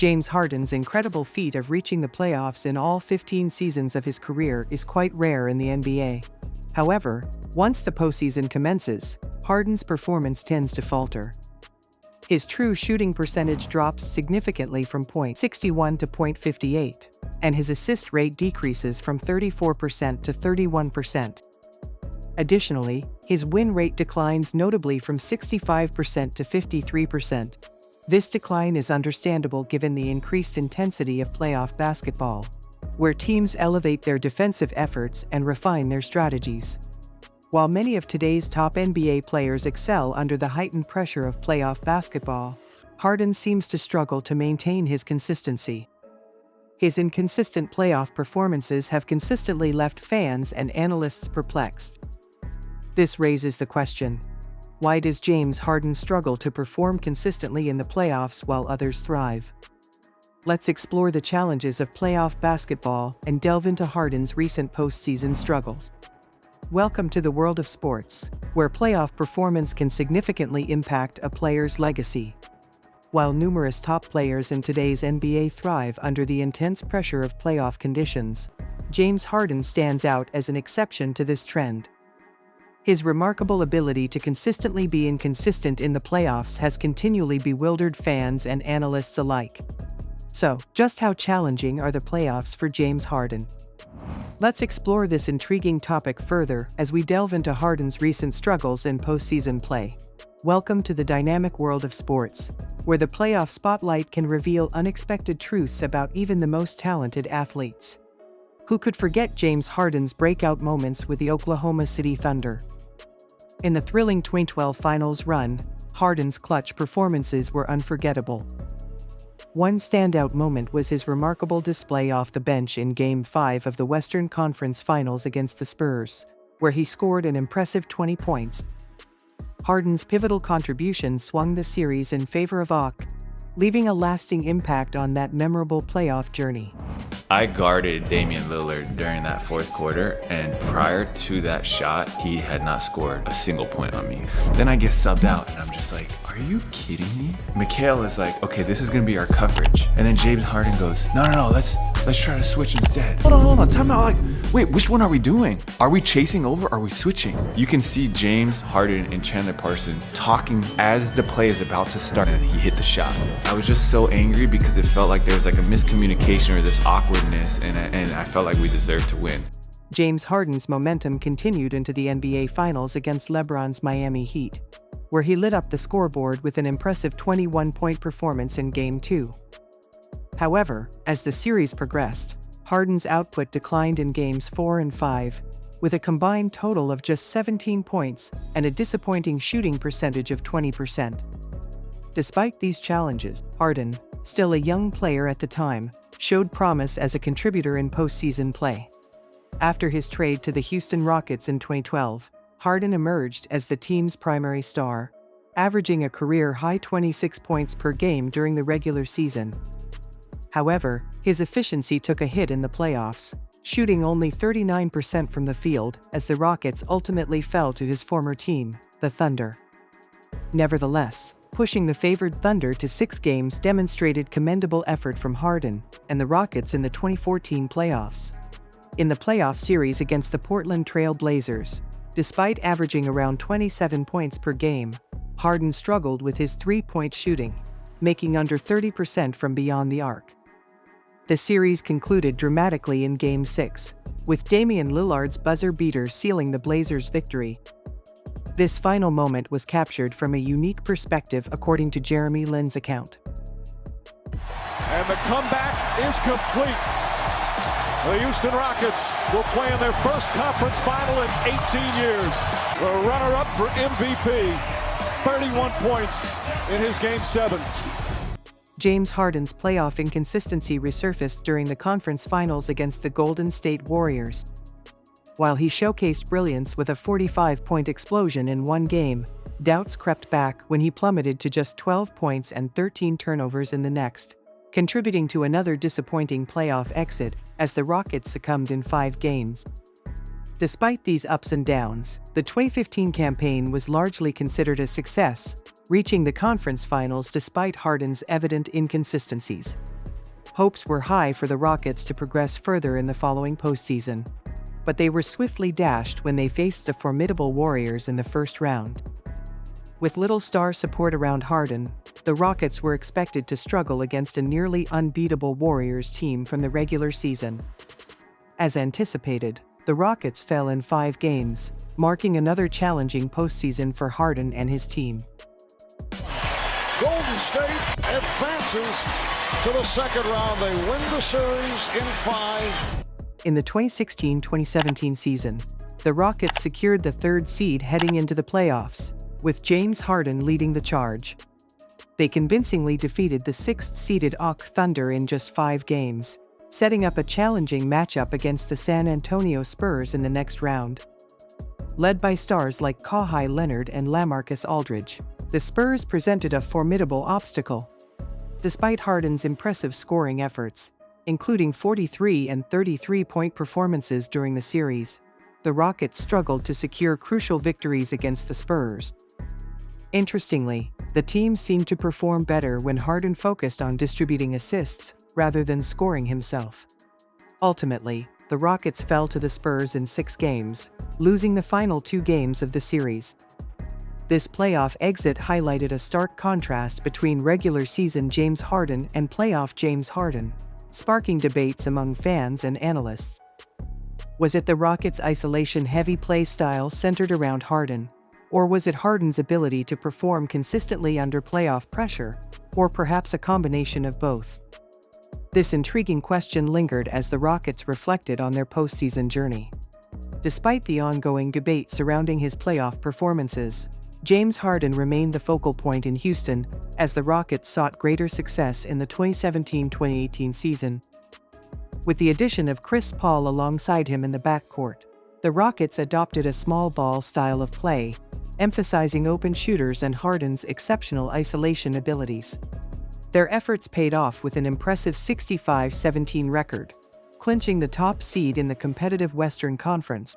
James Harden's incredible feat of reaching the playoffs in all 15 seasons of his career is quite rare in the NBA. However, once the postseason commences, Harden's performance tends to falter. His true shooting percentage drops significantly from .61 to .58, and his assist rate decreases from 34% to 31%. Additionally, his win rate declines notably from 65% to 53%. This decline is understandable given the increased intensity of playoff basketball, where teams elevate their defensive efforts and refine their strategies. While many of today's top NBA players excel under the heightened pressure of playoff basketball, Harden seems to struggle to maintain his consistency. His inconsistent playoff performances have consistently left fans and analysts perplexed. This raises the question: why does James Harden struggle to perform consistently in the playoffs while others thrive? Let's explore the challenges of playoff basketball and delve into Harden's recent postseason struggles. Welcome to the world of sports, where playoff performance can significantly impact a player's legacy. While numerous top players in today's NBA thrive under the intense pressure of playoff conditions, James Harden stands out as an exception to this trend. His remarkable ability to consistently be inconsistent in the playoffs has continually bewildered fans and analysts alike. So, just how challenging are the playoffs for James Harden? Let's explore this intriguing topic further as we delve into Harden's recent struggles in postseason play. Welcome to the dynamic world of sports, where the playoff spotlight can reveal unexpected truths about even the most talented athletes. Who could forget James Harden's breakout moments with the Oklahoma City Thunder? In the thrilling 2012 Finals run, Harden's clutch performances were unforgettable. One standout moment was his remarkable display off the bench in Game 5 of the Western Conference Finals against the Spurs, where he scored an impressive 20 points. Harden's pivotal contribution swung the series in favor of OK, leaving a lasting impact on that memorable playoff journey. I guarded Damian Lillard during that fourth quarter, and prior to that shot, he had not scored a single point on me. Then I get subbed out, and I'm just like, are you kidding me? Mikhail is like, okay, this is gonna be our coverage. And then James Harden goes, no, let's try to switch instead. Hold on, time out. Like, wait, which one are we doing? Are we chasing over? Are we switching? You can see James Harden and Chandler Parsons talking as the play is about to start, and he hit the shot. I was just so angry because it felt like there was like a miscommunication or this awkwardness, and I felt like we deserved to win. James Harden's momentum continued into the NBA Finals against LeBron's Miami Heat, where he lit up the scoreboard with an impressive 21-point performance in Game 2. However, as the series progressed, Harden's output declined in Games 4 and 5, with a combined total of just 17 points and a disappointing shooting percentage of 20%. Despite these challenges, Harden, still a young player at the time, showed promise as a contributor in postseason play. After his trade to the Houston Rockets in 2012, Harden emerged as the team's primary star, averaging a career-high 26 points per game during the regular season. However, his efficiency took a hit in the playoffs, shooting only 39% from the field as the Rockets ultimately fell to his former team, the Thunder. Nevertheless, pushing the favored Thunder to 6 games demonstrated commendable effort from Harden and the Rockets in the 2014 playoffs. In the playoff series against the Portland Trail Blazers, despite averaging around 27 points per game, Harden struggled with his three-point shooting, making under 30% from beyond the arc. The series concluded dramatically in Game 6, with Damian Lillard's buzzer beater sealing the Blazers' victory. This final moment was captured from a unique perspective according to Jeremy Lin's account. And the comeback is complete. The Houston Rockets will play in their first conference final in 18 years. The runner-up for MVP, 31 points in his Game 7. James Harden's playoff inconsistency resurfaced during the conference finals against the Golden State Warriors. While he showcased brilliance with a 45-point explosion in one game, doubts crept back when he plummeted to just 12 points and 13 turnovers in the next, contributing to another disappointing playoff exit as the Rockets succumbed in 5 games. Despite these ups and downs, the 2015 campaign was largely considered a success, reaching the conference finals despite Harden's evident inconsistencies. Hopes were high for the Rockets to progress further in the following postseason, but they were swiftly dashed when they faced the formidable Warriors in the first round. With little star support around Harden, the Rockets were expected to struggle against a nearly unbeatable Warriors team from the regular season. As anticipated, the Rockets fell in 5 games, marking another challenging postseason for Harden and his team. Golden State advances to the second round. They win the series in 5. In the 2016-2017 season, the Rockets secured the 3rd seed heading into the playoffs, with James Harden leading the charge. They convincingly defeated the 6th-seeded Thunder in just 5 games, setting up a challenging matchup against the San Antonio Spurs in the next round. Led by stars like Kawhi Leonard and LaMarcus Aldridge, the Spurs presented a formidable obstacle. Despite Harden's impressive scoring efforts, including 43 and 33-point performances during the series, the Rockets struggled to secure crucial victories against the Spurs. Interestingly, the team seemed to perform better when Harden focused on distributing assists rather than scoring himself. Ultimately, the Rockets fell to the Spurs in 6 games, losing the final 2 games of the series. This playoff exit highlighted a stark contrast between regular season James Harden and playoff James Harden, sparking debates among fans and analysts. Was it the Rockets' isolation-heavy play style centered around Harden, or was it Harden's ability to perform consistently under playoff pressure, or perhaps a combination of both? This intriguing question lingered as the Rockets reflected on their postseason journey. Despite the ongoing debate surrounding his playoff performances, James Harden remained the focal point in Houston as the Rockets sought greater success in the 2017-2018 season. With the addition of Chris Paul alongside him in the backcourt, the Rockets adopted a small ball style of play, emphasizing open shooters and Harden's exceptional isolation abilities. Their efforts paid off with an impressive 65-17 record, clinching the top seed in the competitive Western Conference.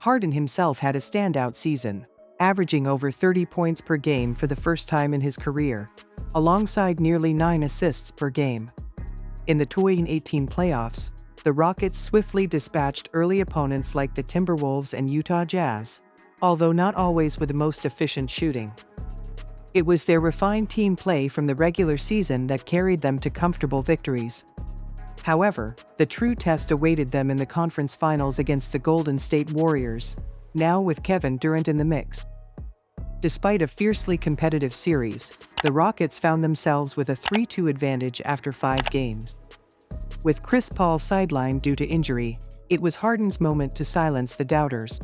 Harden himself had a standout season, averaging over 30 points per game for the first time in his career, alongside nearly 9 assists per game. In the 2018 playoffs, the Rockets swiftly dispatched early opponents like the Timberwolves and Utah Jazz, although not always with the most efficient shooting. It was their refined team play from the regular season that carried them to comfortable victories. However, the true test awaited them in the conference finals against the Golden State Warriors, now with Kevin Durant in the mix. Despite a fiercely competitive series, the Rockets found themselves with a 3-2 advantage after 5 games. With Chris Paul sidelined due to injury, it was Harden's moment to silence the doubters.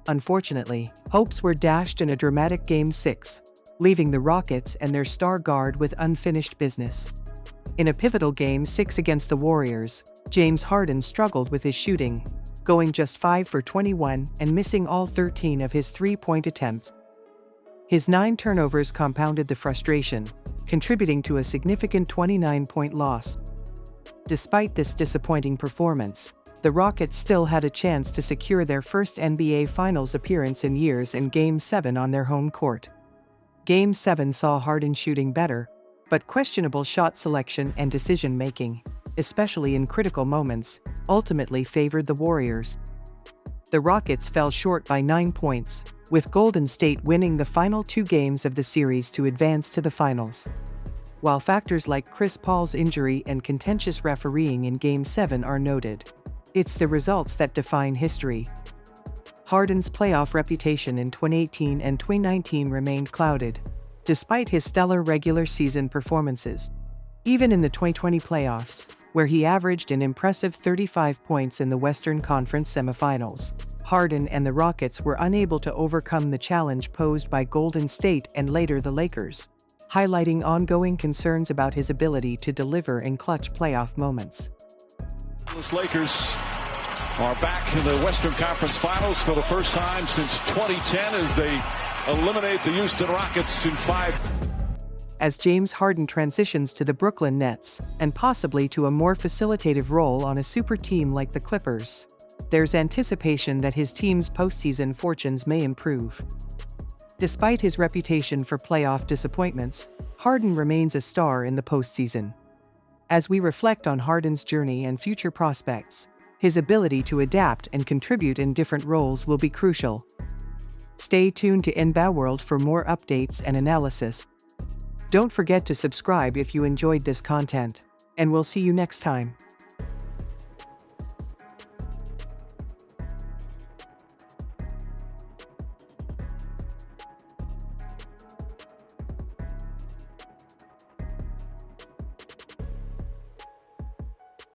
Unfortunately, hopes were dashed in a dramatic Game 6, leaving the Rockets and their star guard with unfinished business. In a pivotal Game 6 against the Warriors, James Harden struggled with his shooting, going just 5 for 21 and missing all 13 of his 3-point attempts. His 9 turnovers compounded the frustration, contributing to a significant 29-point loss. Despite this disappointing performance, the Rockets still had a chance to secure their first NBA Finals appearance in years in Game 7 on their home court. Game 7 saw Harden shooting better, but questionable shot selection and decision-making, especially in critical moments, ultimately favored the Warriors. The Rockets fell short by 9 points, with Golden State winning the final 2 games of the series to advance to the finals. While factors like Chris Paul's injury and contentious refereeing in Game 7 are noted, it's the results that define history. Harden's playoff reputation in 2018 and 2019 remained clouded, despite his stellar regular season performances. Even in the 2020 playoffs, where he averaged an impressive 35 points in the Western Conference semifinals, Harden and the Rockets were unable to overcome the challenge posed by Golden State and later the Lakers, highlighting ongoing concerns about his ability to deliver in clutch playoff moments. The Lakers are back in the Western Conference Finals for the first time since 2010 as they eliminate the Houston Rockets in 5. As James Harden transitions to the Brooklyn Nets, and possibly to a more facilitative role on a super team like the Clippers, there's anticipation that his team's postseason fortunes may improve. Despite his reputation for playoff disappointments, Harden remains a star in the postseason. As we reflect on Harden's journey and future prospects, his ability to adapt and contribute in different roles will be crucial. Stay tuned to NBA World for more updates and analysis. Don't forget to subscribe if you enjoyed this content, and we'll see you next time.